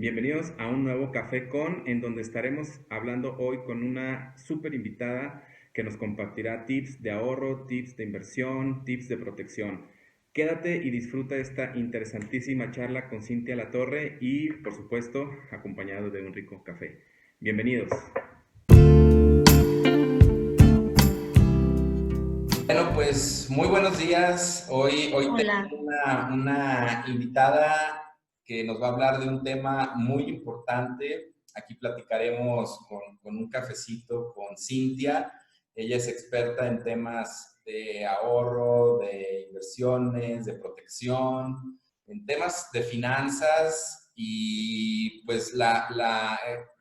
Bienvenidos a un nuevo Café con, en donde estaremos hablando hoy con una súper invitada que nos compartirá tips de ahorro, tips de inversión, tips de protección. Quédate y disfruta esta interesantísima charla con Cintia Latorre y, por supuesto, acompañado de un rico café. Bienvenidos. Bueno, pues muy buenos días. Hoy Hola. tengo una invitada que nos va a hablar de un tema muy importante. Aquí platicaremos con un cafecito con Cintia. Ella es experta en temas de ahorro, de inversiones, de protección, en temas de finanzas y pues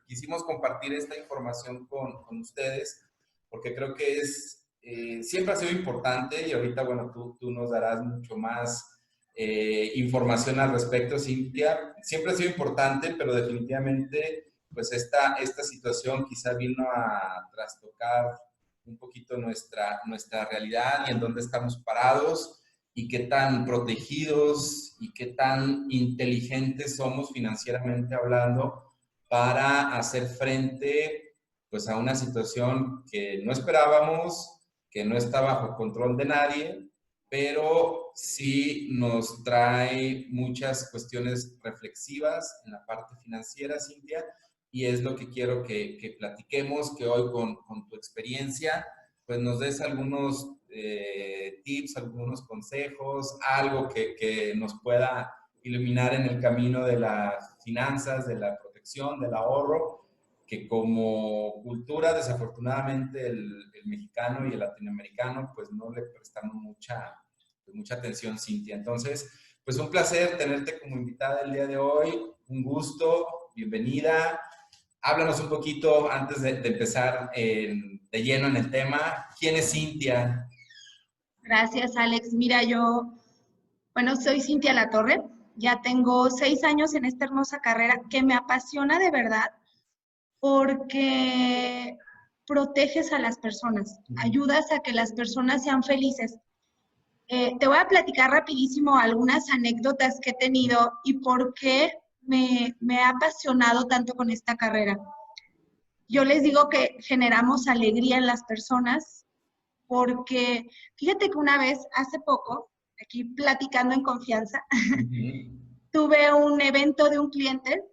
quisimos compartir esta información con ustedes porque creo que siempre ha sido importante y ahorita, bueno, tú nos darás mucho más información al respecto, Cintia. Siempre ha sido importante, pero definitivamente, pues esta situación quizá vino a trastocar un poquito nuestra realidad y en dónde estamos parados y qué tan protegidos y qué tan inteligentes somos financieramente hablando para hacer frente pues a una situación que no esperábamos, que no está bajo control de nadie, pero sí nos trae muchas cuestiones reflexivas en la parte financiera, Cintia, y es lo que quiero que platiquemos, que hoy con tu experiencia, pues nos des algunos tips, algunos consejos, algo que nos pueda iluminar en el camino de las finanzas, de la protección, del ahorro, que como cultura, desafortunadamente, el mexicano y el latinoamericano, pues no le prestamos mucha atención, Cintia. Entonces, pues un placer tenerte como invitada el día de hoy, un gusto, bienvenida. Háblanos un poquito antes de empezar de lleno en el tema. ¿Quién es Cintia? Gracias, Alex. Mira, bueno, soy Cintia Latorre. Ya tengo 6 años en esta hermosa carrera que me apasiona de verdad porque proteges a las personas, ayudas a que las personas sean felices. Te voy a platicar rapidísimo algunas anécdotas que he tenido y por qué me ha apasionado tanto con esta carrera. Yo les digo que generamos alegría en las personas porque fíjate que una vez, hace poco, aquí platicando en confianza, tuve un evento de un cliente,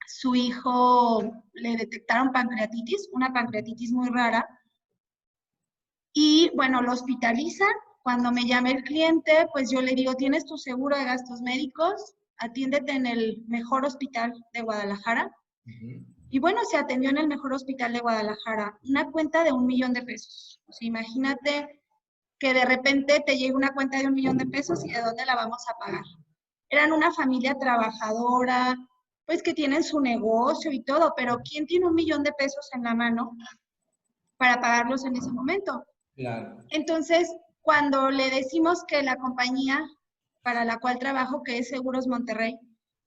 su hijo le detectaron pancreatitis, una pancreatitis muy rara, y bueno, lo hospitalizan. Cuando me llama el cliente, pues yo le digo, ¿tienes tu seguro de gastos médicos? Atiéndete en el mejor hospital de Guadalajara. Y bueno, se atendió en el mejor hospital de Guadalajara, una cuenta de 1,000,000 de pesos. O sea, imagínate que de repente te llegue una cuenta de 1,000,000 de pesos y de dónde la vamos a pagar. Eran una familia trabajadora, pues que tienen su negocio y todo, pero ¿quién tiene 1,000,000 de pesos en la mano para pagarlos en ese momento? Claro. Entonces, cuando le decimos que la compañía para la cual trabajo, que es Seguros Monterrey,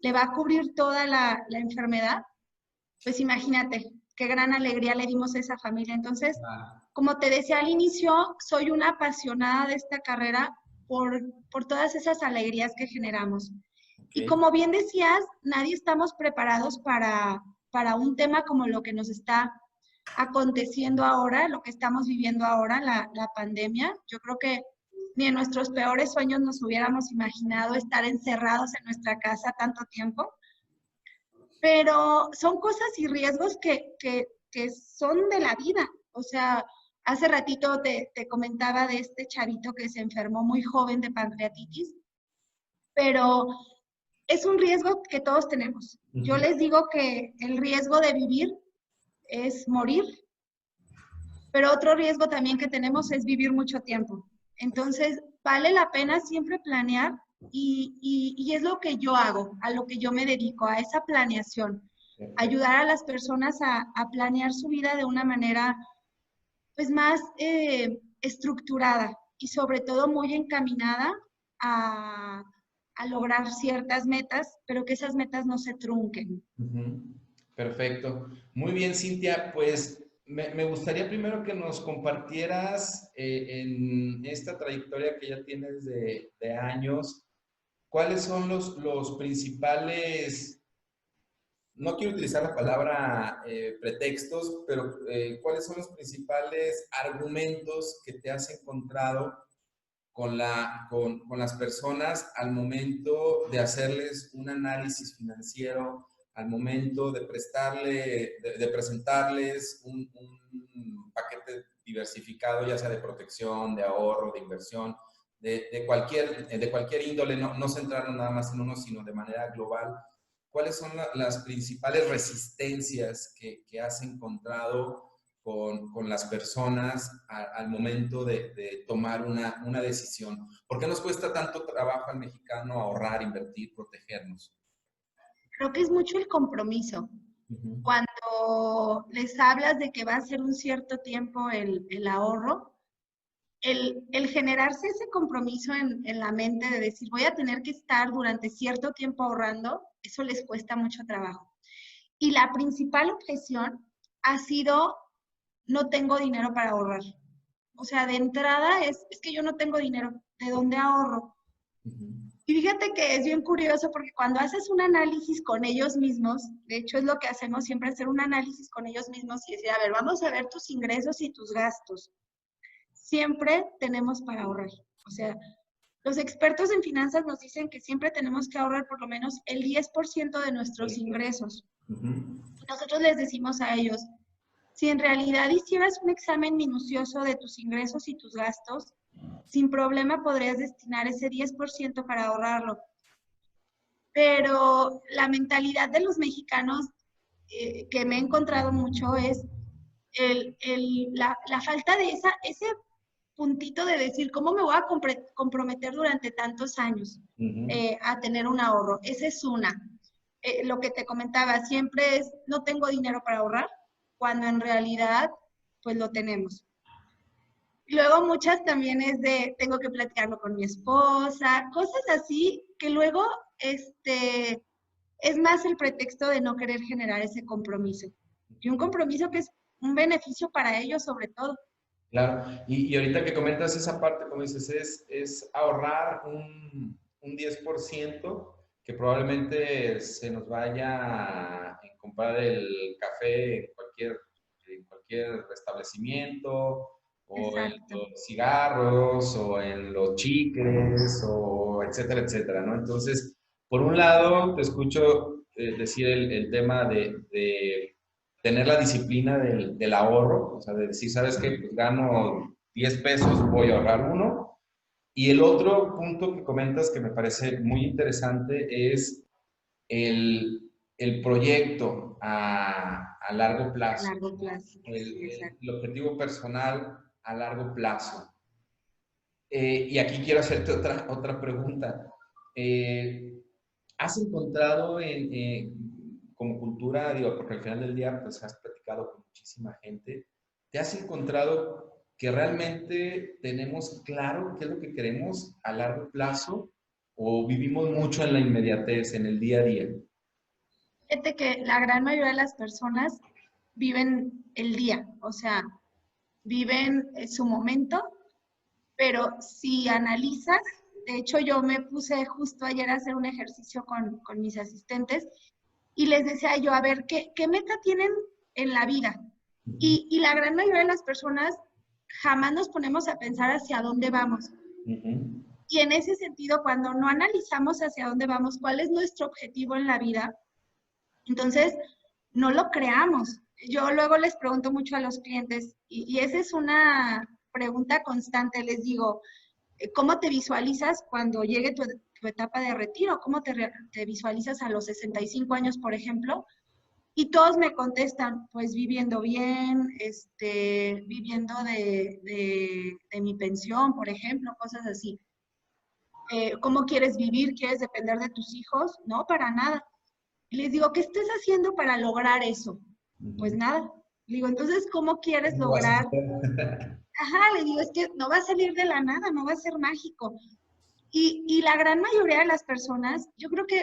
le va a cubrir toda la enfermedad, pues imagínate qué gran alegría le dimos a esa familia. Entonces, como te decía al inicio, soy una apasionada de esta carrera por todas esas alegrías que generamos. Y como bien decías, nadie estamos preparados para un tema como lo que nos está aconteciendo ahora, lo que estamos viviendo ahora, la pandemia. Yo creo que ni en nuestros peores sueños nos hubiéramos imaginado estar encerrados en nuestra casa tanto tiempo. Pero son cosas y riesgos que son de la vida. O sea, hace ratito te comentaba de este chavito que se enfermó muy joven de pancreatitis, pero es un riesgo que todos tenemos. Yo les digo que el riesgo de vivir es morir, pero otro riesgo también que tenemos es vivir mucho tiempo. Entonces, vale la pena siempre planear y es lo que yo hago, a lo que yo me dedico, a esa planeación. Ayudar a las personas a planear su vida de una manera pues más estructurada y sobre todo muy encaminada a, a lograr ciertas metas, pero que esas metas no se trunquen. Perfecto. Muy bien, Cintia. Pues me gustaría primero que nos compartieras en esta trayectoria que ya tienes de años, ¿cuáles son los principales no quiero utilizar la palabra pretextos, pero ¿cuáles son los principales argumentos que te has encontrado con las personas al momento de hacerles un análisis financiero, al momento de presentarles un paquete diversificado, ya sea de protección, de ahorro, de inversión, de cualquier índole, no centrarnos nada más en uno, sino de manera global? ¿Cuáles son las principales resistencias que has encontrado con las personas al momento de tomar una decisión? ¿Por qué nos cuesta tanto trabajo al mexicano ahorrar, invertir, protegernos? Creo que es mucho el compromiso. Uh-huh. Cuando les hablas de que va a ser un cierto tiempo el ahorro, el generarse ese compromiso en la mente de decir voy a tener que estar durante cierto tiempo ahorrando, eso les cuesta mucho trabajo. Y la principal objeción ha sido no tengo dinero para ahorrar. O sea, de entrada es que yo no tengo dinero, ¿de dónde ahorro? Uh-huh. Y fíjate que es bien curioso porque cuando haces un análisis con ellos mismos, de hecho es lo que hacemos siempre, hacer un análisis con ellos mismos y decir, a ver, vamos a ver tus ingresos y tus gastos. Siempre tenemos para ahorrar. O sea, los expertos en finanzas nos dicen que siempre tenemos que ahorrar por lo menos el 10% de nuestros ingresos. Uh-huh. Nosotros les decimos a ellos, si en realidad hicieras un examen minucioso de tus ingresos y tus gastos, sin problema podrías destinar ese 10% para ahorrarlo. Pero la mentalidad de los mexicanos que me he encontrado mucho es la falta de ese puntito de decir, ¿cómo me voy a comprometer durante tantos años a tener un ahorro? Esa es una. Lo que te comentaba, siempre es, no tengo dinero para ahorrar, cuando en realidad, pues lo tenemos. Luego muchas también es de, tengo que platicarlo con mi esposa, cosas así que luego, es más el pretexto de no querer generar ese compromiso. Y un compromiso que es un beneficio para ellos sobre todo. Claro, y ahorita que comentas esa parte, como dices, es ahorrar un 10% que probablemente se nos vaya en comprar el café en cualquier establecimiento, o en Exacto. los cigarros, o en los chicles, o etcétera, etcétera, ¿no? Entonces, por un lado, te escucho decir el tema de tener la disciplina del ahorro, o sea, de decir, ¿sabes qué? Pues gano 10 pesos, voy a ahorrar uno. Y el otro punto que comentas que me parece muy interesante es el proyecto a largo A plazo, largo plazo. Exacto. el objetivo personal a largo plazo. Y aquí quiero hacerte otra pregunta. ¿Has encontrado como cultura, digo, porque al final del día pues has platicado con muchísima gente, ¿te has encontrado que realmente tenemos claro qué es lo que queremos a largo plazo o vivimos mucho en la inmediatez, en el día a día? Fíjate que la gran mayoría de las personas viven el día, o sea, viven su momento, pero si analizas, de hecho yo me puse justo ayer a hacer un ejercicio con mis asistentes y les decía yo, a ver, ¿qué meta tienen en la vida? Y la gran mayoría de las personas jamás nos ponemos a pensar hacia dónde vamos. Uh-huh. Y en ese sentido, cuando no analizamos hacia dónde vamos, cuál es nuestro objetivo en la vida, entonces no lo creamos. Yo luego les pregunto mucho a los clientes, y esa es una pregunta constante, les digo, ¿cómo te visualizas cuando llegue tu etapa de retiro? ¿Cómo te visualizas a los 65 años, por ejemplo? Y todos me contestan, pues viviendo bien, viviendo de mi pensión, por ejemplo, cosas así. ¿Cómo quieres vivir? ¿Quieres depender de tus hijos? No, para nada. Y les digo, ¿qué estás haciendo para lograr eso? Pues Uh-huh. nada. Le digo, entonces, ¿cómo quieres ¿Cómo vas a lograr? hacer? Ajá, le digo, es que no va a salir de la nada, no va a ser mágico. Y la gran mayoría de las personas, yo creo que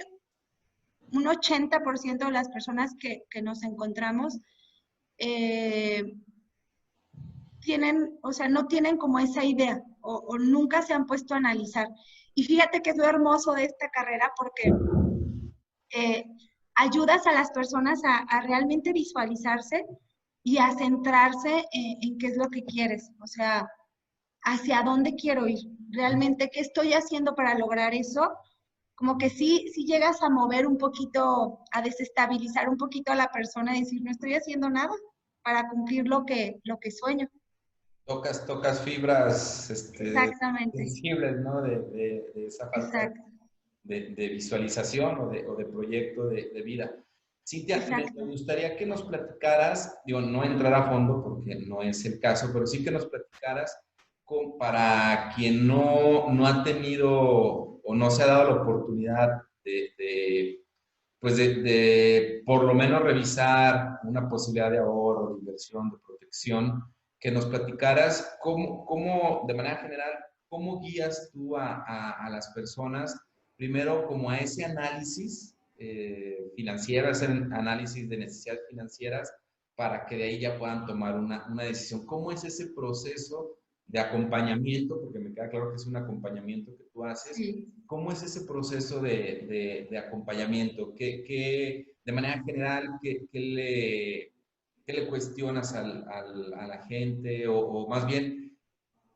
un 80% de las personas que nos encontramos tienen, o sea, no tienen como esa idea o nunca se han puesto a analizar. Y fíjate que es lo hermoso de esta carrera porque ayudas a las personas a realmente visualizarse y a centrarse en qué es lo que quieres, o sea, hacia dónde quiero ir, realmente qué estoy haciendo para lograr eso. Como que sí llegas a mover un poquito, a desestabilizar un poquito a la persona y decir, no estoy haciendo nada para cumplir lo que sueño. Tocas fibras Exactamente, sensibles, ¿no? De esa falta exacto, de visualización o de proyecto de vida. Cintia, me exacto. gustaría que nos platicaras, digo, no entrar a fondo porque no es el caso, pero sí que nos platicaras para quien no ha tenido o no se ha dado la oportunidad pues de por lo menos revisar una posibilidad de ahorro, de inversión, de protección, que nos platicaras cómo de manera general, cómo guías tú a las personas, primero como a ese análisis financiero, ese análisis de necesidades financieras, para que de ahí ya puedan tomar una decisión. ¿Cómo es ese proceso de acompañamiento? Porque me queda claro que es un acompañamiento que tú haces. Sí. ¿Cómo es ese proceso de acompañamiento? De manera general, qué le cuestionas a la gente o más bien,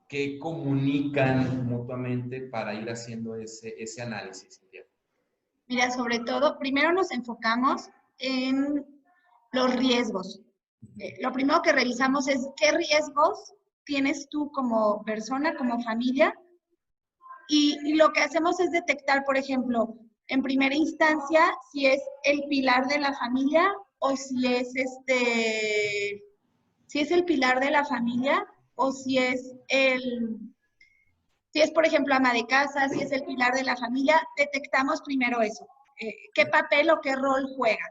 qué comunican mutuamente para ir haciendo ese análisis? Mira, sobre todo, primero nos enfocamos en los riesgos. Lo primero que revisamos es qué riesgos tienes tú como persona, como familia, y lo que hacemos es detectar, por ejemplo, en primera instancia, si es el pilar de la familia o si es el pilar de la familia o si es, por ejemplo, ama de casa, si es el pilar de la familia, detectamos primero eso, qué papel o qué rol juega.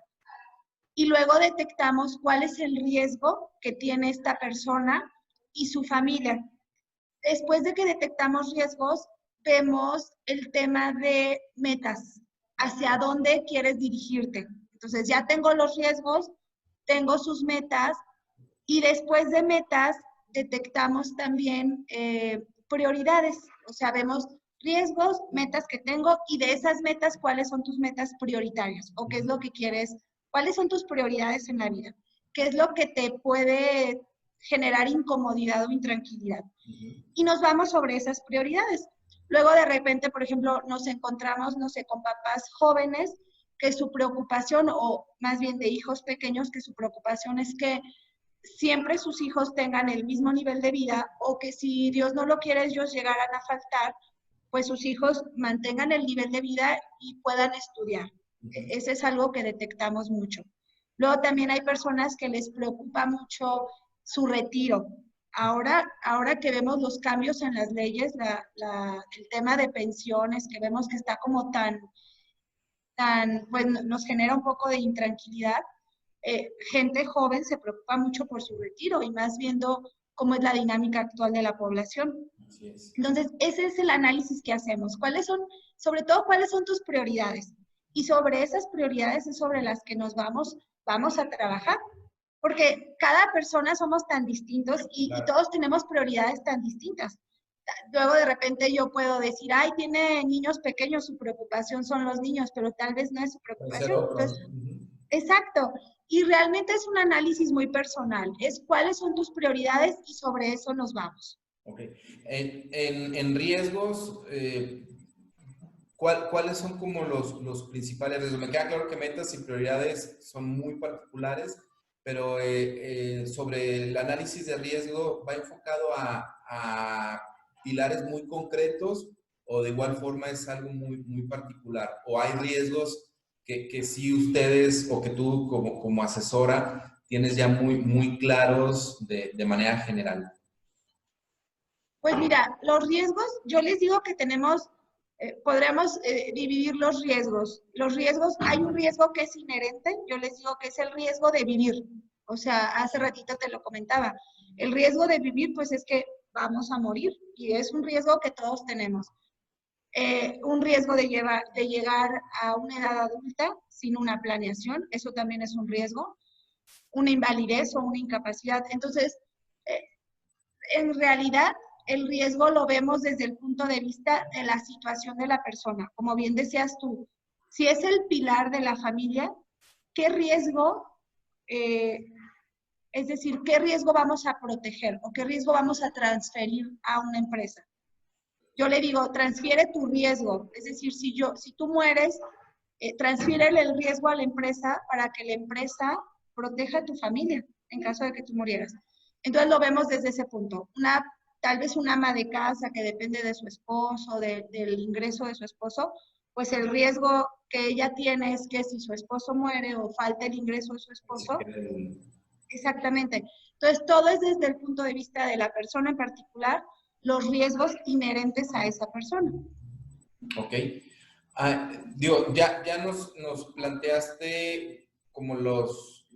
Y luego detectamos cuál es el riesgo que tiene esta persona y su familia. Después de que detectamos riesgos, vemos el tema de metas, hacia dónde quieres dirigirte. Entonces ya tengo los riesgos, tengo sus metas y después de metas detectamos también prioridades. O sea, vemos riesgos, metas que tengo y de esas metas, ¿cuáles son tus metas prioritarias? ¿O qué es lo que quieres? ¿Cuáles son tus prioridades en la vida? ¿Qué es lo que te puede generar incomodidad o intranquilidad? Y nos vamos sobre esas prioridades. Luego de repente, por ejemplo, nos encontramos, no sé, con papás jóvenes que su preocupación, o más bien de hijos pequeños, que su preocupación es que siempre sus hijos tengan el mismo nivel de vida o que si Dios no lo quiere, ellos llegaran a faltar, pues sus hijos mantengan el nivel de vida y puedan estudiar. Ese es algo que detectamos mucho. Luego también hay personas que les preocupa mucho su retiro. Ahora que vemos los cambios en las leyes, el tema de pensiones, que vemos que está como pues nos genera un poco de intranquilidad. Gente joven se preocupa mucho por su retiro y más viendo cómo es la dinámica actual de la población. Así es. Entonces, ese es el análisis que hacemos. Sobre todo, cuáles son tus prioridades? Y sobre esas prioridades es sobre las que nos vamos a trabajar. Porque cada persona somos tan distintos y todos tenemos prioridades tan distintas. Luego de repente yo puedo decir, ay, tiene niños pequeños, su preocupación son los niños, pero tal vez no es su preocupación. Entonces, exacto. Y realmente es un análisis muy personal. Es cuáles son tus prioridades y sobre eso nos vamos. Ok. En riesgos, ¿cuáles son como los principales riesgos? Me queda claro que metas y prioridades son muy particulares, pero sobre el análisis de riesgo, ¿va enfocado a pilares muy concretos o de igual forma es algo muy particular? ¿O hay riesgos que sí ustedes o que tú como asesora tienes ya muy claros de manera general? Pues mira, los riesgos, yo les digo que podríamos dividir los riesgos. Los riesgos, hay un riesgo que es inherente, yo les digo que es el riesgo de vivir. O sea, hace ratito te lo comentaba. El riesgo de vivir, pues es que vamos a morir y es un riesgo que todos tenemos. Un riesgo de llegar a una edad adulta sin una planeación, eso también es un riesgo. Una invalidez o una incapacidad. Entonces, en realidad, el riesgo lo vemos desde el punto de vista de la situación de la persona. Como bien decías tú, si es el pilar de la familia, qué riesgo, es decir, qué riesgo vamos a proteger o qué riesgo vamos a transferir a una empresa. Yo le digo, transfiere tu riesgo, es decir, si tú mueres, transfiérele el riesgo a la empresa para que la empresa proteja a tu familia en caso de que tú murieras. Entonces lo vemos desde ese punto. Tal vez una ama de casa que depende de su esposo, del ingreso de su esposo, pues el riesgo que ella tiene es que si su esposo muere o falta el ingreso de su esposo, exactamente. Entonces todo es desde el punto de vista de la persona en particular, los riesgos inherentes a esa persona. Ok. Digo, ya nos planteaste como los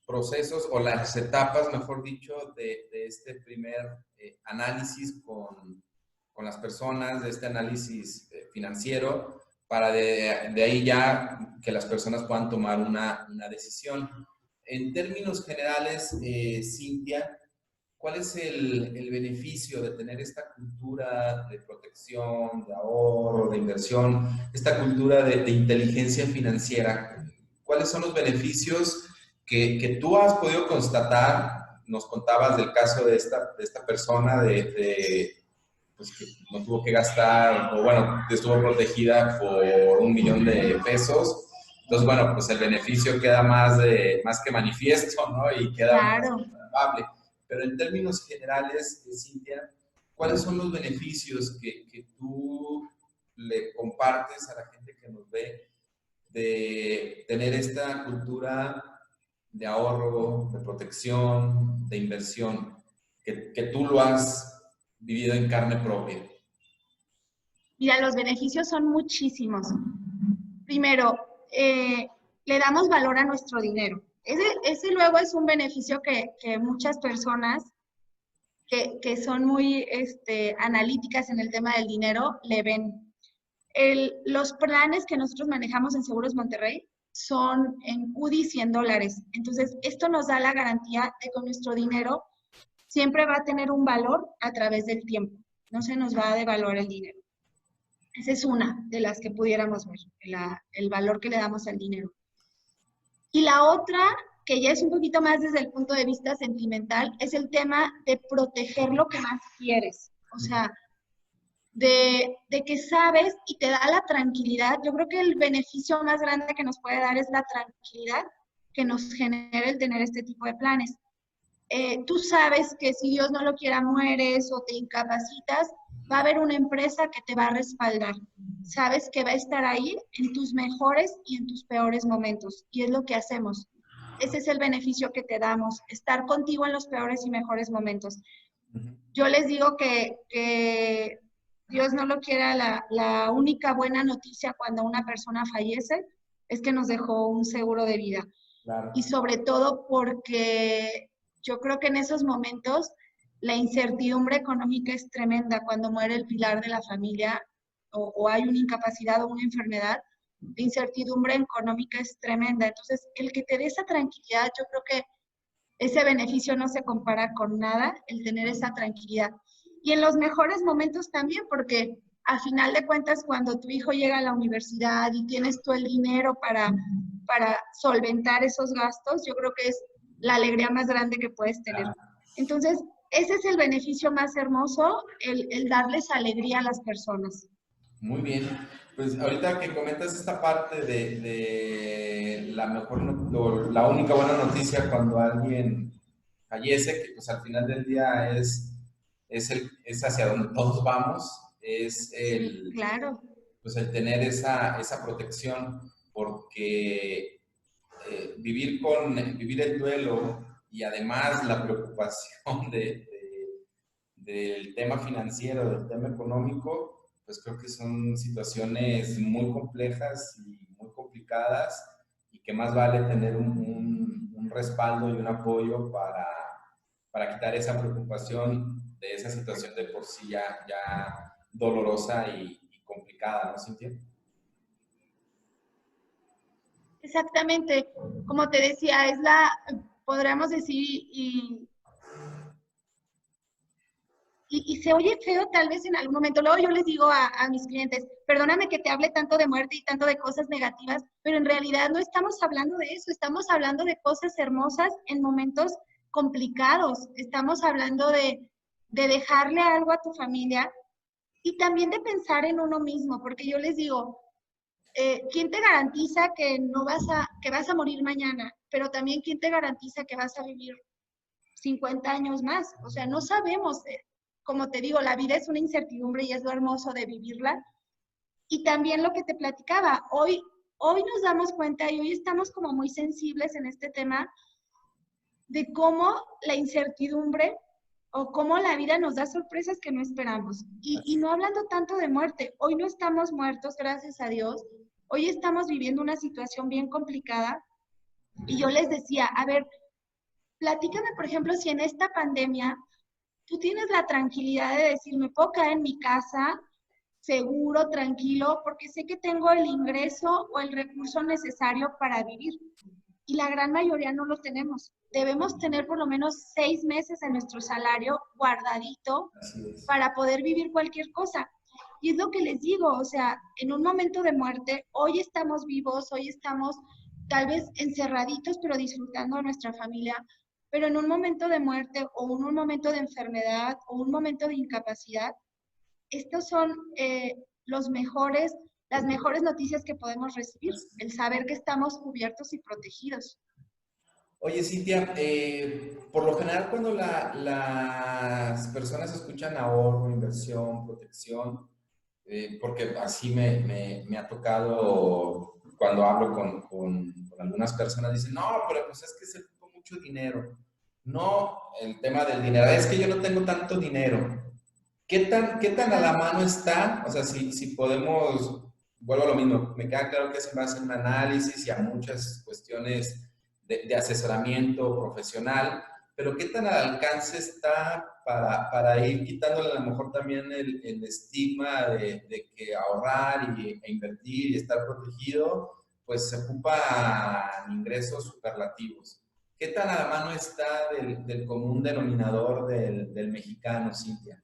procesos o las etapas, mejor dicho, de este primer análisis con las personas, de este análisis financiero, para de ahí ya que las personas puedan tomar una decisión. En términos generales, Cintia, ¿cuál es el beneficio de tener esta cultura de protección, de ahorro, de inversión, esta cultura de inteligencia financiera? ¿Cuáles son los beneficios que tú has podido constatar? Nos contabas del caso de esta persona pues que no tuvo que gastar, o bueno, estuvo protegida por $1,000,000. Entonces, bueno, pues el beneficio queda más que manifiesto, ¿no? Y queda Claro. más palpable. Pero en términos generales, Cintia, ¿cuáles son los beneficios que tú le compartes a la gente que nos ve de tener esta cultura de ahorro, de protección, de inversión, que tú lo has vivido en carne propia? Mira, los beneficios son muchísimos. Primero, le damos valor a nuestro dinero. Ese luego es un beneficio que muchas personas que son muy analíticas en el tema del dinero le ven. Los planes que nosotros manejamos en Seguros Monterrey son en UDI $100. Entonces, esto nos da la garantía de que nuestro dinero siempre va a tener un valor a través del tiempo. No se nos va a devaluar el dinero. Esa es una de las que pudiéramos ver, el valor que le damos al dinero. Y la otra, que ya es un poquito más desde el punto de vista sentimental, es el tema de proteger lo que más quieres. O sea, de que sabes y te da la tranquilidad. Yo creo que el beneficio más grande que nos puede dar es la tranquilidad que nos genera el tener este tipo de planes. Tú sabes que si Dios no lo quiera mueres o te incapacitas, va a haber una empresa que te va a respaldar. Sabes que va a estar ahí en tus mejores y en tus peores momentos. Y es lo que hacemos. Ese es el beneficio que te damos, estar contigo en los peores y mejores momentos. Yo les digo que Dios no lo quiera, la única buena noticia cuando una persona fallece es que nos dejó un seguro de vida. Claro. Y sobre todo porque yo creo que en esos momentos la incertidumbre económica es tremenda cuando muere el pilar de la familia o hay una incapacidad o una enfermedad. La incertidumbre económica es tremenda. Entonces, el que te dé esa tranquilidad, yo creo que ese beneficio no se compara con nada, el tener esa tranquilidad. Y en los mejores momentos también, porque a final de cuentas, cuando tu hijo llega a la universidad y tienes tú el dinero para solventar esos gastos, yo creo que es la alegría más grande que puedes tener. Entonces, ese es el beneficio más hermoso, el darles alegría a las personas. Muy bien. Pues ahorita que comentas esta parte de la única buena noticia cuando alguien fallece, que pues al final del día es hacia donde todos vamos, es Sí, claro. pues el tener esa protección, porque vivir el duelo y además la preocupación del tema financiero, del tema económico, pues creo que son situaciones muy complejas y muy complicadas, y que más vale tener un respaldo y un apoyo para quitar esa preocupación de esa situación de por sí ya dolorosa y complicada, ¿no, Cintia? Exactamente. Como te decía, podríamos decir, Y se oye feo tal vez en algún momento. Luego yo les digo a mis clientes, perdóname que te hable tanto de muerte y tanto de cosas negativas, pero en realidad no estamos hablando de eso, estamos hablando de cosas hermosas en momentos complicados, estamos hablando de dejarle algo a tu familia y también de pensar en uno mismo, porque yo les digo, ¿quién te garantiza que que vas a morir mañana? Pero también ¿quién te garantiza que vas a vivir 50 años más? O sea, no sabemos. Como te digo, la vida es una incertidumbre y es lo hermoso de vivirla. Y también lo que te platicaba, hoy nos damos cuenta y hoy estamos como muy sensibles en este tema de cómo la incertidumbre o cómo la vida nos da sorpresas que no esperamos. Y no hablando tanto de muerte, hoy no estamos muertos, gracias a Dios. Hoy estamos viviendo una situación bien complicada. Y yo les decía, a ver, platícame, por ejemplo, si en esta pandemia tú tienes la tranquilidad de decir, me puedo quedar en mi casa, seguro, tranquilo, porque sé que tengo el ingreso o el recurso necesario para vivir. Y la gran mayoría no lo tenemos. Debemos tener por lo menos 6 meses de nuestro salario guardadito para poder vivir cualquier cosa. Y es lo que les digo, o sea, en un momento de muerte, hoy estamos vivos, hoy estamos tal vez encerraditos, pero disfrutando de nuestra familia, pero en un momento de muerte o en un momento de enfermedad o un momento de incapacidad, estos son las mejores noticias que podemos recibir, el saber que estamos cubiertos y protegidos. Oye, Cintia, por lo general cuando las personas escuchan ahorro, inversión, protección, porque así me ha tocado cuando hablo con algunas personas, dicen, no, pero pues es que se ocupa mucho dinero. No, el tema del dinero, es que yo no tengo tanto dinero. ¿Qué tan a la mano está? O sea, si podemos, vuelvo a lo mismo, me queda claro que es en base a un análisis y a muchas cuestiones de asesoramiento profesional, pero ¿qué tan al alcance está para ir quitándole a lo mejor también el estigma de que ahorrar e invertir y estar protegido, pues se ocupa ingresos superlativos? ¿Qué tan a la mano está del común denominador del mexicano, Cintia?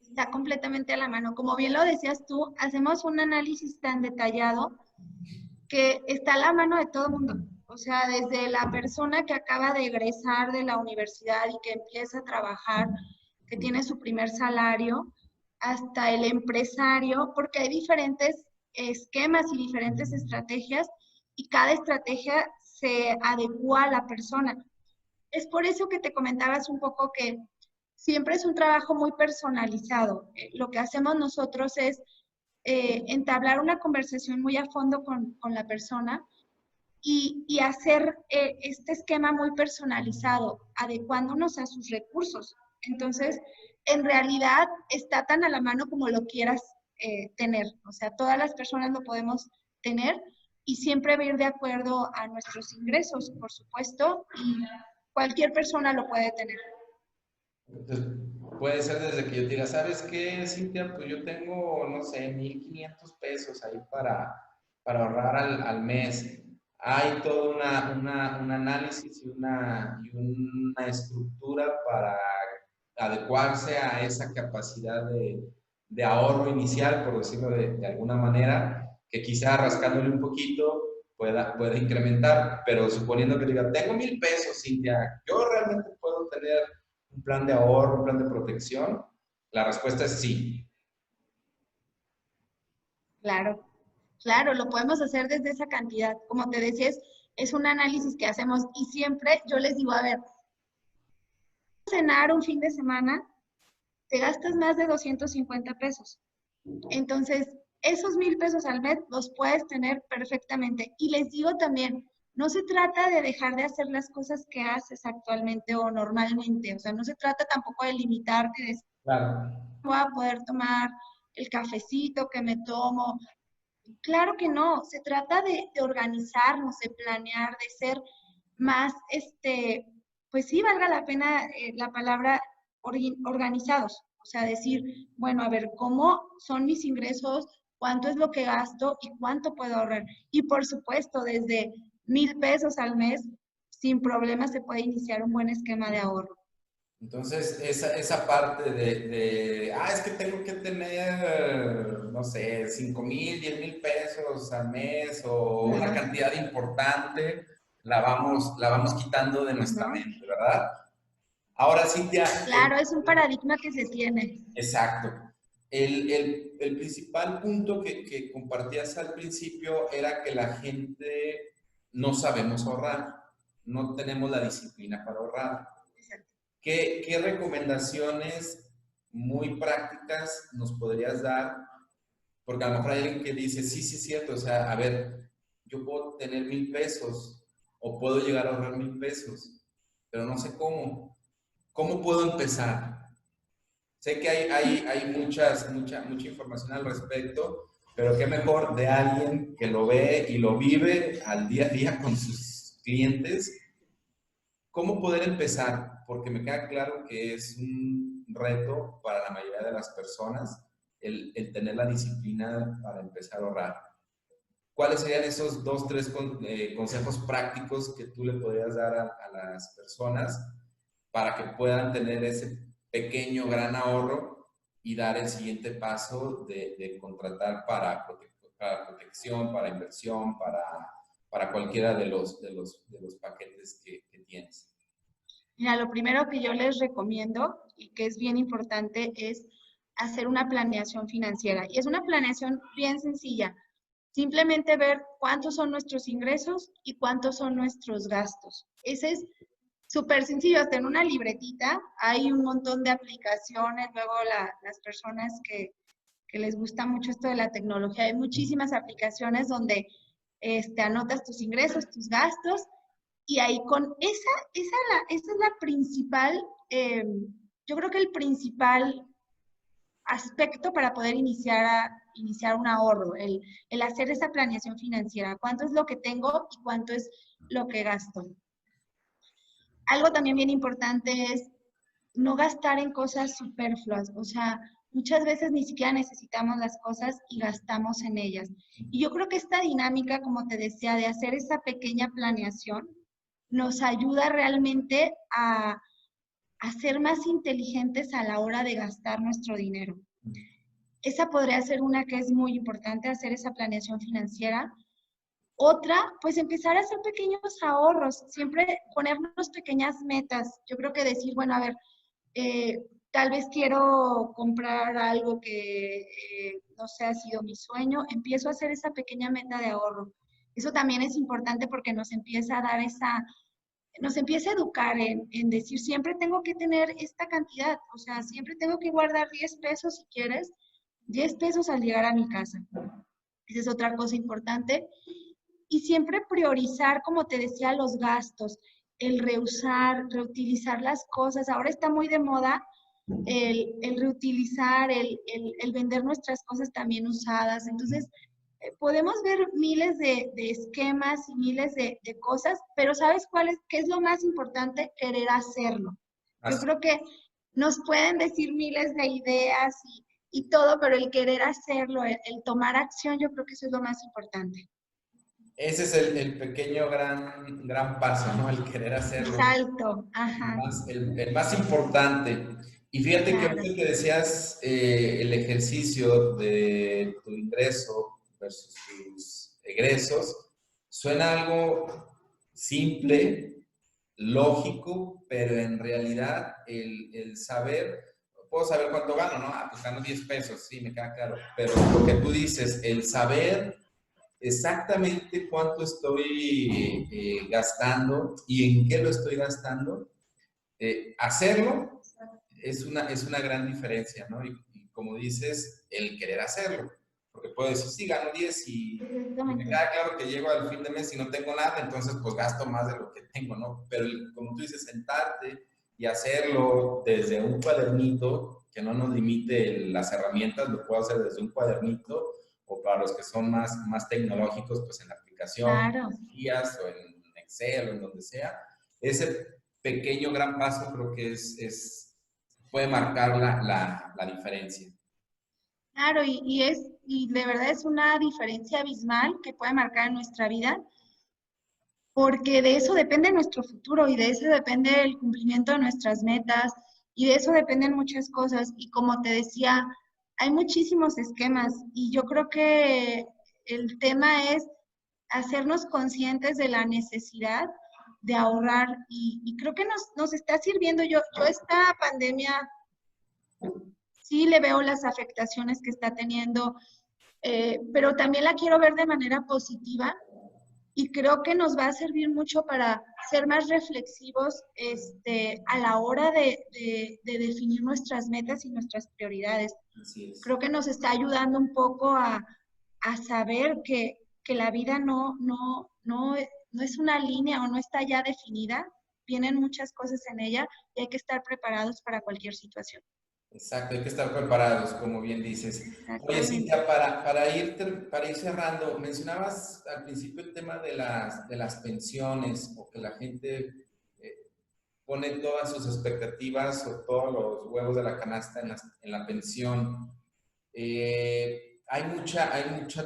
Está completamente a la mano. Como bien lo decías tú, hacemos un análisis tan detallado que está a la mano de todo el mundo. O sea, desde la persona que acaba de egresar de la universidad y que empieza a trabajar, que tiene su primer salario, hasta el empresario, porque hay diferentes esquemas y diferentes estrategias y cada estrategia se adecua a la persona. Es por eso que te comentabas un poco que siempre es un trabajo muy personalizado. Lo que hacemos nosotros es entablar una conversación muy a fondo con la persona y hacer este esquema muy personalizado, adecuándonos a sus recursos. Entonces, en realidad está tan a la mano como lo quieras tener. O sea, todas las personas lo podemos tener y siempre va a ir de acuerdo a nuestros ingresos, por supuesto, y cualquier persona lo puede tener. Entonces, puede ser desde que yo te diga, ¿sabes qué, Cintia? Pues yo tengo, no sé, 1,500 pesos ahí para ahorrar al mes. Hay todo un análisis y una estructura para adecuarse a esa capacidad de ahorro inicial, por decirlo de alguna manera, que quizá rascándole un poquito pueda incrementar, pero suponiendo que diga, tengo 1,000 pesos, Cintia, yo realmente puedo tener un plan de ahorro, un plan de protección. La respuesta es sí. Claro, claro, lo podemos hacer desde esa cantidad. Como te decía, es un análisis que hacemos y siempre yo les digo, a ver, cenar un fin de semana, te gastas más de 250 pesos. Entonces, esos 1,000 pesos al mes los puedes tener perfectamente. Y les digo también, no se trata de dejar de hacer las cosas que haces actualmente o normalmente. O sea, no se trata tampoco de limitarte, de decir, Claro. voy a poder tomar el cafecito que me tomo. Claro que no, se trata de organizarnos, de planear, de ser más, pues sí, valga la pena la palabra organizados. O sea, decir, bueno, a ver, ¿cómo son mis ingresos? ¿Cuánto es lo que gasto? ¿Y cuánto puedo ahorrar? Y por supuesto, desde 1,000 pesos al mes, sin problema se puede iniciar un buen esquema de ahorro. Entonces, esa parte es que tengo que tener, no sé, 5,000, 10,000 pesos al mes o una Claro. cantidad importante, la vamos quitando de nuestra Ujú. mente, ¿verdad? Ahora, Cintia, Claro, es un paradigma que se tiene. exacto. El principal punto que compartías al principio era que la gente no sabemos ahorrar, no tenemos la disciplina para ahorrar. ¿Qué recomendaciones muy prácticas nos podrías dar? Porque a lo mejor hay alguien que dice, sí, sí, es cierto, o sea, a ver, yo puedo tener 1,000 pesos o puedo llegar a ahorrar 1,000 pesos, pero no sé cómo. ¿Cómo puedo empezar? Sé que hay mucha información al respecto, pero qué mejor de alguien que lo ve y lo vive al día a día con sus clientes. ¿Cómo poder empezar? Porque me queda claro que es un reto para la mayoría de las personas el tener la disciplina para empezar a ahorrar. ¿Cuáles serían esos dos, tres consejos prácticos que tú le podrías dar a las personas para que puedan tener ese pequeño, gran ahorro y dar el siguiente paso de contratar para protección, para inversión, para cualquiera de los paquetes que tienes? Mira, lo primero que yo les recomiendo y que es bien importante es hacer una planeación financiera. Y es una planeación bien sencilla. Simplemente ver cuántos son nuestros ingresos y cuántos son nuestros gastos. Ese es súper sencillo. Hasta en una libretita hay un montón de aplicaciones. Luego las personas que les gusta mucho esto de la tecnología, hay muchísimas aplicaciones donde anotas tus ingresos, tus gastos y ahí con esa es la principal, yo creo que el principal aspecto para poder iniciar un ahorro, el hacer esa planeación financiera, cuánto es lo que tengo y cuánto es lo que gasto. Algo también bien importante es no gastar en cosas superfluas, o sea, muchas veces ni siquiera necesitamos las cosas y gastamos en ellas. Y yo creo que esta dinámica, como te decía, de hacer esa pequeña planeación, nos ayuda realmente a ser más inteligentes a la hora de gastar nuestro dinero. Esa podría ser una que es muy importante, hacer esa planeación financiera. Otra, pues empezar a hacer pequeños ahorros, siempre ponernos pequeñas metas. Yo creo que decir, bueno, a ver, tal vez quiero comprar algo que no sé, ha sido mi sueño, empiezo a hacer esa pequeña meta de ahorro. Eso también es importante porque nos empieza a dar nos empieza a educar en decir, siempre tengo que tener esta cantidad, o sea, siempre tengo que guardar 10 pesos si quieres, 10 pesos al llegar a mi casa. Esa es otra cosa importante. Y siempre priorizar, como te decía, los gastos, el reusar, reutilizar las cosas. Ahora está muy de moda el reutilizar, el vender nuestras cosas también usadas. Entonces, podemos ver miles de esquemas y miles de cosas, pero ¿sabes qué es lo más importante? Querer hacerlo. Yo Así. creo que nos pueden decir miles de ideas y todo, pero el querer hacerlo, el tomar acción, yo creo que eso es lo más importante. Ese es el pequeño gran paso, ¿no? El querer hacerlo. Salto, ajá, El más importante. Y fíjate que claro. ahorita que decías el ejercicio de tu ingreso versus tus egresos, suena algo simple, lógico, pero en realidad el saber, puedo saber cuánto gano, ¿no? Pues gano 10 pesos, sí, me queda claro. Pero lo que tú dices, el saber exactamente cuánto estoy gastando y en qué lo estoy gastando, hacerlo es una gran diferencia, ¿no? Y como dices, el querer hacerlo. Porque puedo decir, sí, gano 10 y me Exactamente. queda claro que llego al fin de mes y no tengo nada, entonces pues gasto más de lo que tengo, ¿no? Pero como tú dices, sentarte y hacerlo desde un cuadernito, que no nos limite las herramientas, lo puedo hacer desde un cuadernito, o para los que son más tecnológicos, pues en la aplicación, Claro. en guías o en Excel o en donde sea. Ese pequeño gran paso creo que puede marcar la diferencia. Claro, y de verdad es una diferencia abismal que puede marcar en nuestra vida, porque de eso depende nuestro futuro y de eso depende el cumplimiento de nuestras metas, Y de eso dependen muchas cosas. Y como te decía, hay muchísimos esquemas y yo creo que el tema es hacernos conscientes de la necesidad de ahorrar y creo que nos está sirviendo. Yo esta pandemia sí le veo las afectaciones que está teniendo, pero también la quiero ver de manera positiva y creo que nos va a servir mucho para ser más reflexivos a la hora de definir nuestras metas y nuestras prioridades. Así es. Creo que nos está ayudando un poco a saber que la vida no es una línea o no está ya definida, vienen muchas cosas en ella y hay que estar preparados para cualquier situación. Exacto, hay que estar preparados, como bien dices. Oye, Exactamente. Cintia, para ir cerrando, mencionabas al principio el tema de las pensiones, o que la gente pone todas sus expectativas o todos los huevos de la canasta en la pensión. Hay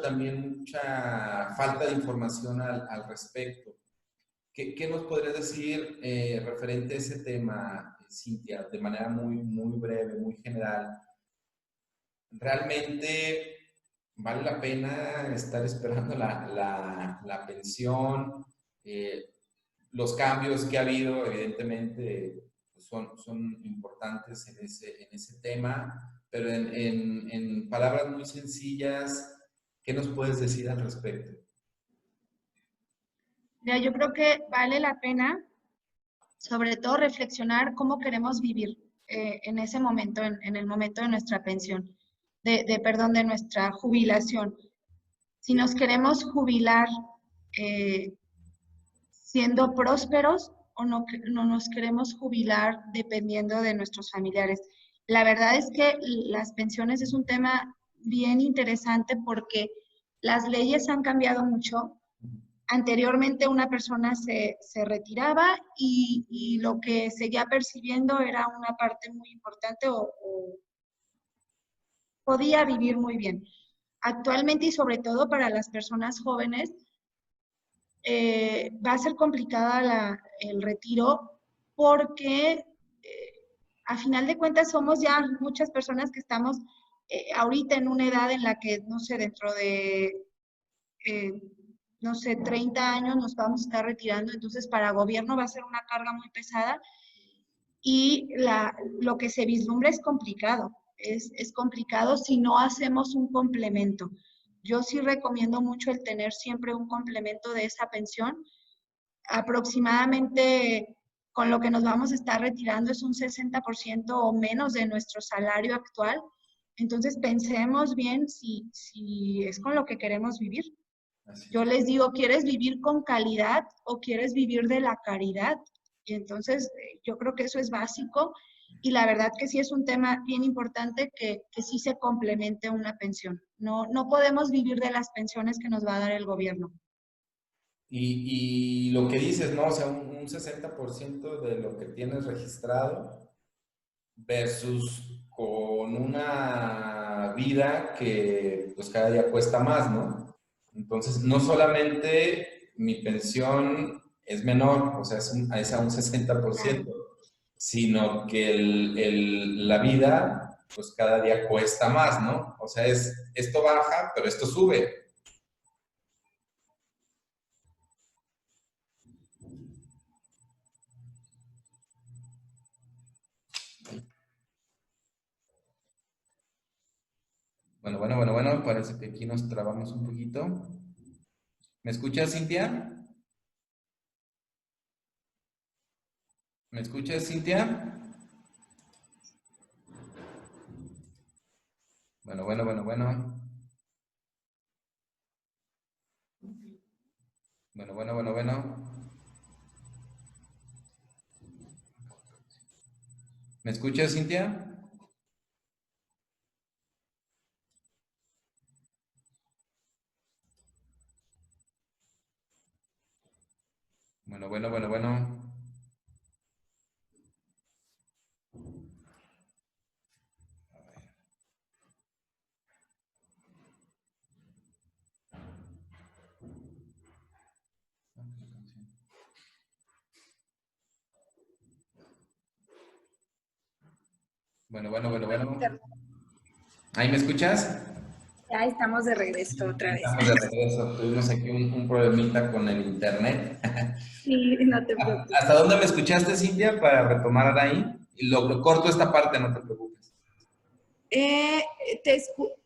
también mucha falta de información al respecto. ¿Qué nos podrías decir referente a ese tema, Cintia, de manera muy breve, muy general? ¿Realmente vale la pena estar esperando la pensión? Eh, los cambios que ha habido, evidentemente, pues son importantes en ese tema, pero en palabras muy sencillas, ¿qué nos puedes decir al respecto? Mira, yo creo que vale la pena, sobre todo, reflexionar cómo queremos vivir en ese momento, en el momento de nuestra pensión, perdón, de nuestra jubilación. Si nos queremos jubilar eh, siendo prósperos o no nos queremos jubilar dependiendo de nuestros familiares. La verdad es que las pensiones es un tema bien interesante porque las leyes han cambiado mucho. Anteriormente una persona se retiraba y lo que seguía percibiendo era una parte muy importante o podía vivir muy bien. Actualmente y sobre todo para las personas jóvenes, va a ser complicada el retiro porque a final de cuentas somos ya muchas personas que estamos ahorita en una edad en la que, no sé, dentro de, eh, no sé, 30 años nos vamos a estar retirando, entonces para gobierno va a ser una carga muy pesada y lo que se vislumbra es complicado, es complicado si no hacemos un complemento. Yo sí recomiendo mucho el tener siempre un complemento de esa pensión. Aproximadamente con lo que nos vamos a estar retirando es un 60% o menos de nuestro salario actual. Entonces pensemos bien si es con lo que queremos vivir. Así Yo les digo, ¿quieres vivir con calidad o quieres vivir de la caridad? Y entonces yo creo que eso es básico y la verdad que sí es un tema bien importante que sí se complemente una pensión. No podemos vivir de las pensiones que nos va a dar el gobierno. y lo que dices, ¿no? O sea, un 60% de lo que tienes registrado versus con una vida que pues cada día cuesta más, ¿no? Entonces, no solamente mi pensión es menor, o sea, es a un Claro. 60%, sino que la vida pues cada día cuesta más, ¿no? O sea, esto baja, pero esto sube. Bueno, parece que aquí nos trabamos un poquito. ¿Me escuchas, Cintia? ¿Me escuchas, Cintia? Bueno. Bueno. ¿Me escuchas, Cintia? Bueno. Bueno. ¿Ahí me escuchas? Ya estamos de regreso otra vez. Estamos de regreso. Tuvimos aquí un problemita con el internet. Sí, no te preocupes. ¿Hasta dónde me escuchaste, Cintia? Para retomar ahí. Y lo corto esta parte, no te preocupes.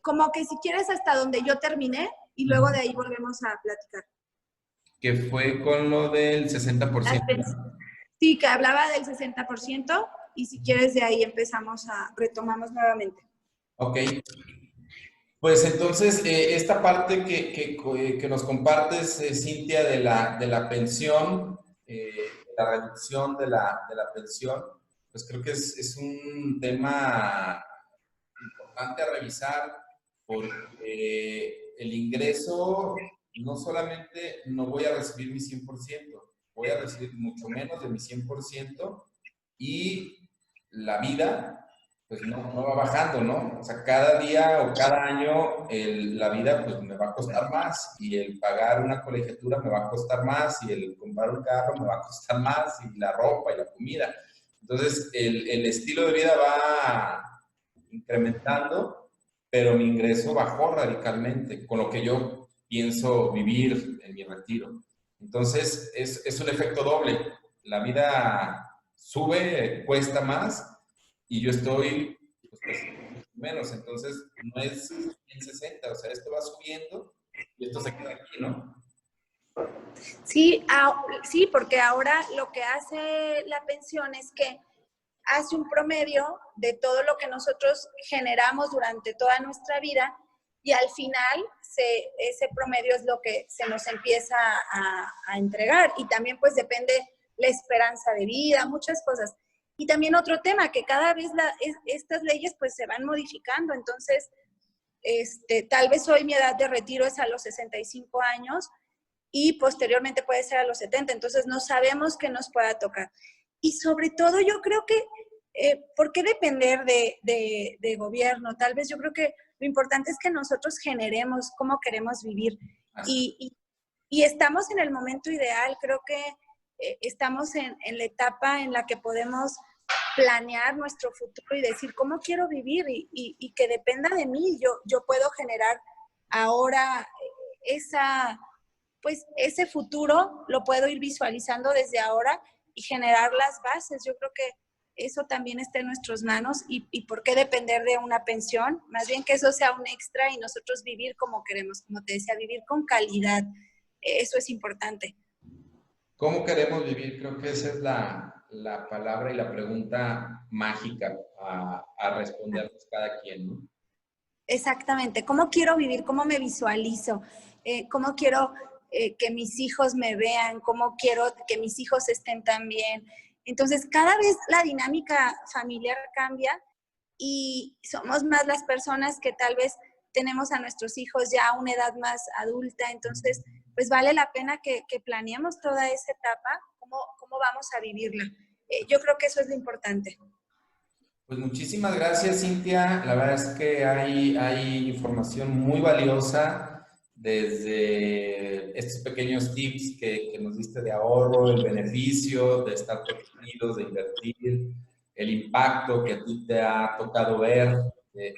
Como que si quieres hasta donde yo terminé y luego de ahí volvemos a platicar. Que fue con lo del 60%. Sí, que hablaba del 60% y si quieres de ahí retomamos nuevamente. Ok. Pues entonces, esta parte que nos compartes, Cintia, de la pensión, la reducción de la pensión, pues creo que es un tema importante a revisar porque el ingreso no solamente no voy a recibir mi 100%, voy a recibir mucho menos de mi 100% y la vida pues no va bajando, ¿no? O sea, cada día o cada año la vida pues me va a costar más y el pagar una colegiatura me va a costar más y el comprar un carro me va a costar más y la ropa y la comida. Entonces, el estilo de vida va incrementando, pero mi ingreso bajó radicalmente, con lo que yo pienso vivir en mi retiro. Entonces, es un efecto doble. La vida sube, cuesta más, y yo estoy pues, menos. Entonces, no es en 60, o sea, esto va subiendo y esto se queda aquí, ¿no? Sí, sí, porque ahora lo que hace la pensión es que hace un promedio de todo lo que nosotros generamos durante toda nuestra vida y al final ese promedio es lo que se nos empieza a entregar y también pues depende la esperanza de vida, muchas cosas. Y también otro tema, que cada vez estas leyes pues se van modificando, entonces tal vez hoy mi edad de retiro es a los 65 años y posteriormente puede ser a los 70, entonces no sabemos qué nos pueda tocar. Y sobre todo yo creo que, ¿por qué depender de gobierno? Tal vez yo creo que lo importante es que nosotros generemos cómo queremos vivir. Y estamos en el momento ideal, creo que estamos en la etapa en la que podemos planear nuestro futuro y decir cómo quiero vivir y que dependa de mí. Yo puedo generar ahora ese futuro, lo puedo ir visualizando desde ahora y generar las bases. Yo creo que eso también está en nuestras manos y por qué depender de una pensión, más bien que eso sea un extra y nosotros vivir como queremos, como te decía, vivir con calidad. Eso es importante. ¿Cómo queremos vivir? Creo que esa es la palabra y la pregunta mágica a respondernos cada quien, ¿no? Exactamente. ¿Cómo quiero vivir? ¿Cómo me visualizo? ¿Cómo quiero que mis hijos me vean? ¿Cómo quiero que mis hijos estén tan bien? Entonces, cada vez la dinámica familiar cambia y somos más las personas que tal vez tenemos a nuestros hijos ya a una edad más adulta. Entonces, pues vale la pena que planeemos toda esa etapa, cómo vamos a vivirla. Yo creo que eso es lo importante. Pues muchísimas gracias, Cintia. La verdad es que hay información muy valiosa desde estos pequeños tips que nos diste de ahorro, el beneficio de estar protegidos, de invertir, el impacto que a ti te ha tocado ver de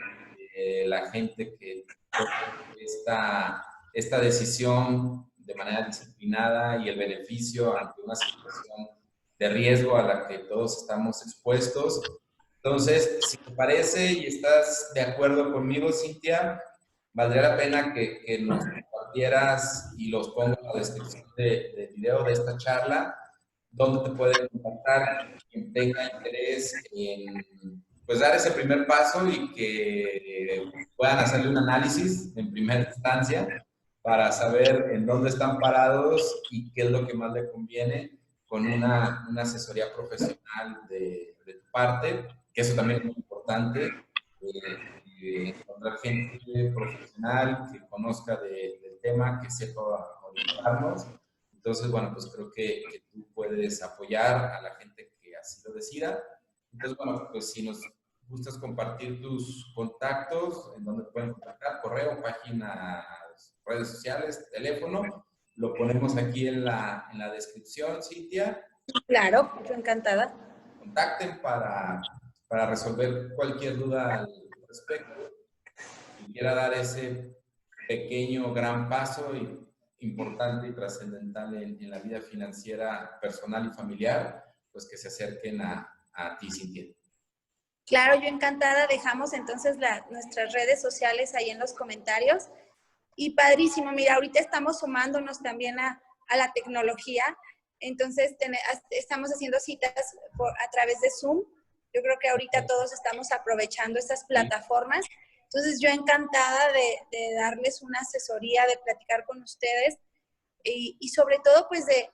la gente que toma esta decisión de manera disciplinada y el beneficio ante una situación de riesgo a la que todos estamos expuestos. Entonces, si te parece y estás de acuerdo conmigo, Cintia, valdría la pena que nos compartieras y los pongo en la descripción del video de esta charla, donde te pueden contactar quien tenga interés en pues, dar ese primer paso y que puedan hacerle un análisis en primera instancia para saber en dónde están parados y qué es lo que más le conviene con una asesoría profesional de tu parte, que eso también es muy importante, encontrar gente profesional que conozca del tema, que sepa orientarnos. Entonces, bueno, pues creo que tú puedes apoyar a la gente que así lo decida. Entonces, bueno, pues si nos gustas compartir tus contactos, en donde pueden contactar, correo, página, redes sociales, teléfono, lo ponemos aquí en la descripción, Cintia. Claro, yo encantada. Contacten para para resolver cualquier duda al respecto. Y quiera dar ese pequeño, gran paso importante y trascendental en la vida financiera personal y familiar, pues que se acerquen a ti, Cintia. Claro, yo encantada. Dejamos entonces nuestras redes sociales ahí en los comentarios. Y padrísimo, mira, ahorita estamos sumándonos también a la tecnología. Entonces, estamos haciendo citas a través de Zoom. Yo creo que ahorita todos estamos aprovechando estas plataformas. Entonces, yo encantada de darles una asesoría, de platicar con ustedes y sobre todo, pues, de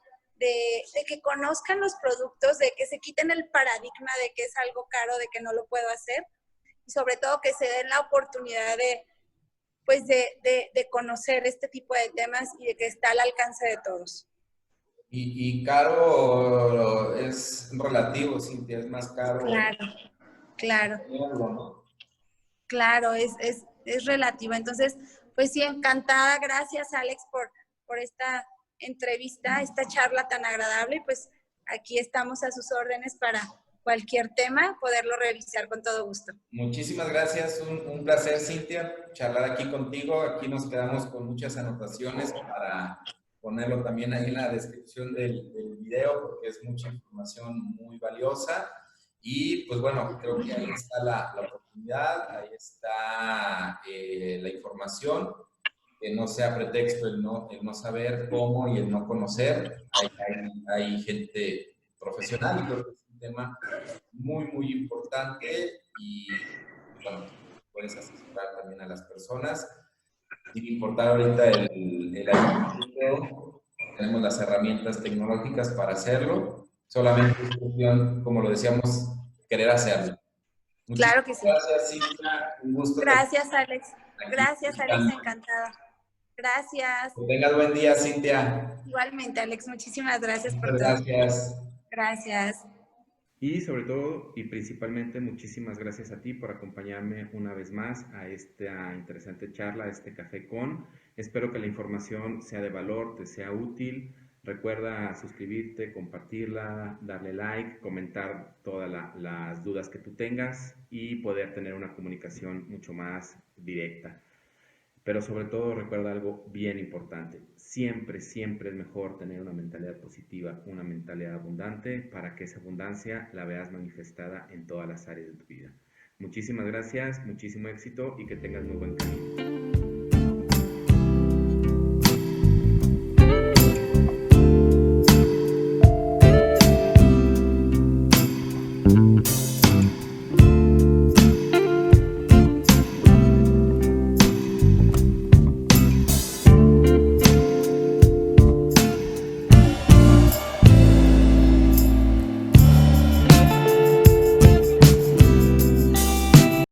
que conozcan los productos, de que se quiten el paradigma de que es algo caro, de que no lo puedo hacer. Y sobre todo, que se den la oportunidad de conocer este tipo de temas y de que está al alcance de todos. Y caro es relativo, Cintia, es más caro. Claro. ¿No? Claro, es relativo. Entonces, pues sí, encantada. Gracias, Alex, por esta entrevista, esta charla tan agradable. Y pues aquí estamos a sus órdenes para cualquier tema, poderlo revisar con todo gusto. Muchísimas gracias, un placer, Cintia, charlar aquí contigo. Aquí nos quedamos con muchas anotaciones para ponerlo también ahí en la descripción del video, porque es mucha información muy valiosa. Y pues bueno, creo que ahí está la oportunidad, ahí está la información, que no sea pretexto el no saber cómo y el no conocer. Hay gente profesional y creo que es un tema muy, muy importante y bueno, puedes asesorar también a las personas. Sin importar ahorita el ayuntamiento, tenemos las herramientas tecnológicas para hacerlo. Solamente es cuestión, como lo decíamos, querer hacerlo. Claro que sí. Gracias, Cintia. Un gusto. Gracias, Alex. Gracias, Alex. Encantada. Gracias. Que tengas buen día, Cintia. Igualmente, Alex. Muchísimas gracias por todo. Gracias. Gracias. Y sobre todo y principalmente muchísimas gracias a ti por acompañarme una vez más a esta interesante charla, a este Café Con. Espero que la información sea de valor, te sea útil. Recuerda suscribirte, compartirla, darle like, comentar todas las dudas que tú tengas y poder tener una comunicación mucho más directa. Pero sobre todo recuerda algo bien importante. Siempre, siempre es mejor tener una mentalidad positiva, una mentalidad abundante para que esa abundancia la veas manifestada en todas las áreas de tu vida. Muchísimas gracias, muchísimo éxito y que tengas muy buen camino.